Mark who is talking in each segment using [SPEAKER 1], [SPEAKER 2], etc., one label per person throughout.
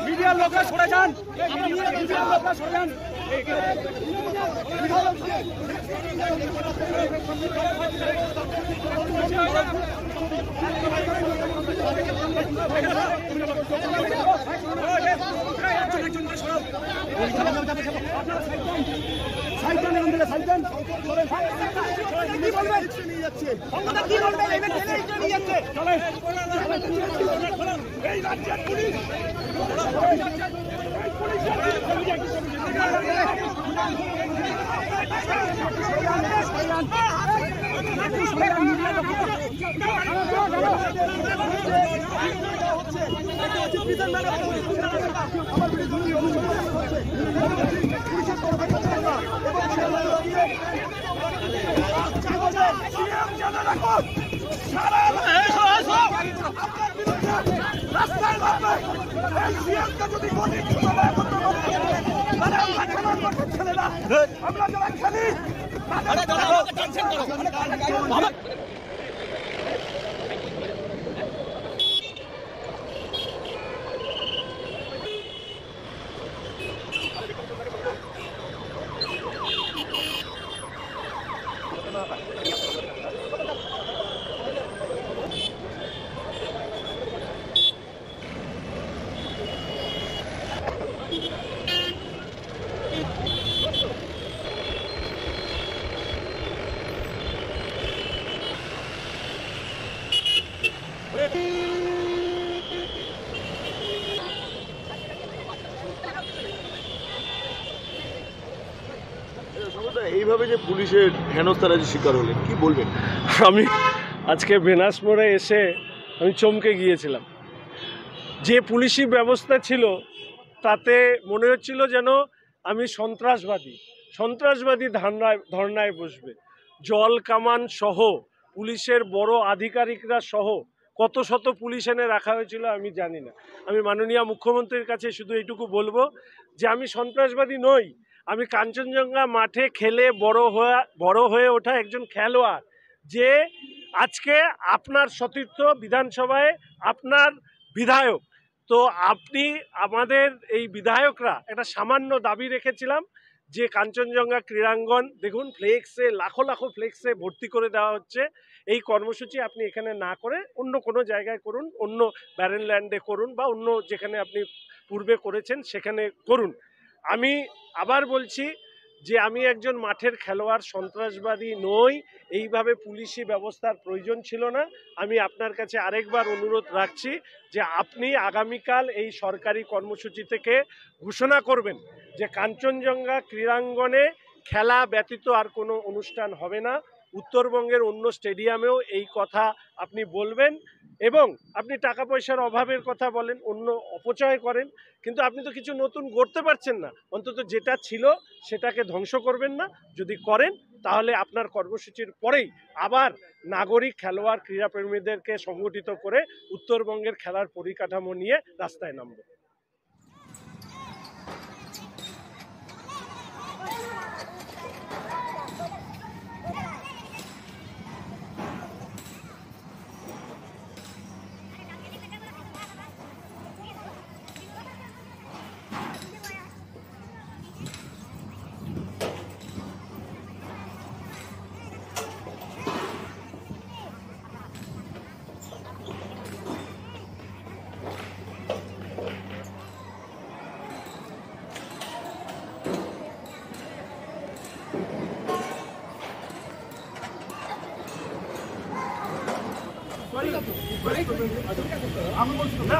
[SPEAKER 1] মিডিয়ার লোকরা সরে যান, মিডিয়ার লোকরা সরে যান। আমরা যারা খেলি
[SPEAKER 2] এইভাবে যে পুলিশের হেনস্থার শিকার হলেন, কি বলবেন?
[SPEAKER 3] আমি আজকে বেনাস মোড়ে এসে আমি চমকে গিয়েছিলাম। যে পুলিশি ব্যবস্থা ছিল তাতে মনে হচ্ছিল যেন আমি সন্ত্রাসবাদী ধর্নায় বসবে। জল কামান সহ পুলিশের বড় আধিকারিকরা সহ কত শত পুলিশ এনে রাখা হয়েছিল আমি জানি না। আমি মাননীয় মুখ্যমন্ত্রীর কাছে শুধু এইটুকু বলবো যে আমি সন্ত্রাসবাদী নই, আমি কাঞ্চনজঙ্ঘা মাঠে খেলে বড় হয়ে ওঠা একজন খেলোয়াড়। যে আজকে আপনার সতীর্থ বিধানসভায় আপনার বিধায়ক, তো আপনি আমাদের এই বিধায়করা একটা সামান্য দাবি রেখেছিলাম যে কাঞ্চনজঙ্ঘা ক্রীড়াঙ্গন দেখুন ফ্লেক্সে লাখো লাখো ফ্লেক্সে ভর্তি করে দেওয়া হচ্ছে। এই কর্মসূচি আপনি এখানে না করে অন্য কোনো জায়গায় করুন, অন্য ব্যারেনল্যান্ডে করুন বা অন্য যেখানে আপনি পূর্বে করেছেন সেখানে করুন। আমি আবার বলছি যে আমি একজন মাঠের খেলোয়াড়, সন্ত্রাসবাদী নই। এইভাবে পুলিশি ব্যবস্থার প্রয়োজন ছিল না। আমি আপনার কাছে আরেকবার অনুরোধ রাখছি যে আপনি আগামীকাল এই সরকারি কর্মসূচি থেকে ঘোষণা করবেন যে কাঞ্চনজঙ্ঘা ক্রীড়াঙ্গনে খেলা ব্যতীত আর কোনো অনুষ্ঠান হবে না। উত্তরবঙ্গের অন্য স্টেডিয়ামেও এই কথা আপনি বলবেন এবং আপনি টাকা পয়সার অভাবের কথা বলেন, অন্য অপচয় করেন, কিন্তু আপনি তো কিছু নতুন করতে পারছেন না। অন্তত যেটা ছিল সেটাকে ধ্বংস করবেন না। যদি করেন তাহলে আপনার কর্মসূচির পরেই আবার নাগরিক খেলোয়াড় ক্রীড়াপ্রেমীদেরকে সংগঠিত করে উত্তরবঙ্গের খেলার পরিকাঠামো নিয়ে রাস্তায় নামব।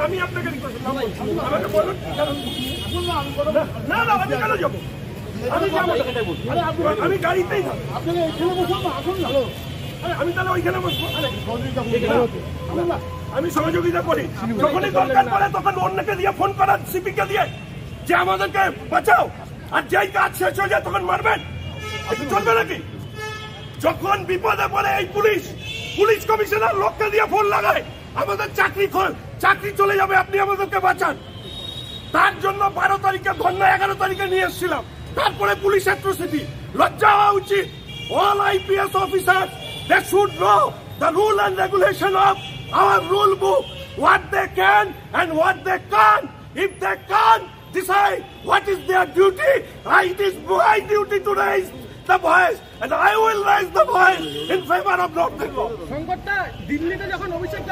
[SPEAKER 3] আমি আপনাকে আমি গাড়িতেই আমি তাহলে ওইখানে বসবো। আমি সহযোগিতা করি, যখনই দরকার পড়ে তখন অন্যকে দিয়ে ফোন করার সিপিকে দিয়ে যে আমাদেরকে বাঁচাও, আর যেই কাজ শেষ হয়ে যায় তখন মারবেন।
[SPEAKER 4] এটা চলবে নাকি? যখন বিপদে পড়ে এই পুলিশ কমিশনার লোককে দিয়ে ফোন লাগায় আমাদের চাকরি চলে যাবে, আপনি আমাদেরকে বাঁচান। তার জন্য 12 তারিখে ধর্ণা 11 তারিখে নিয়ে এসেছিলাম। তারপরে পুলিশ অ্যাট্রোসিটি, লজ্জা হওয়া উচিত। All IPS officer they should know the rule and regulation of our rule book, what they can and what they can't. If they can't decide what is their duty, it is my duty to raise the voice, and I will raise the voice in favor of North Bengal.
[SPEAKER 1] সংকটটা দিল্লিতে যখন অভিষেক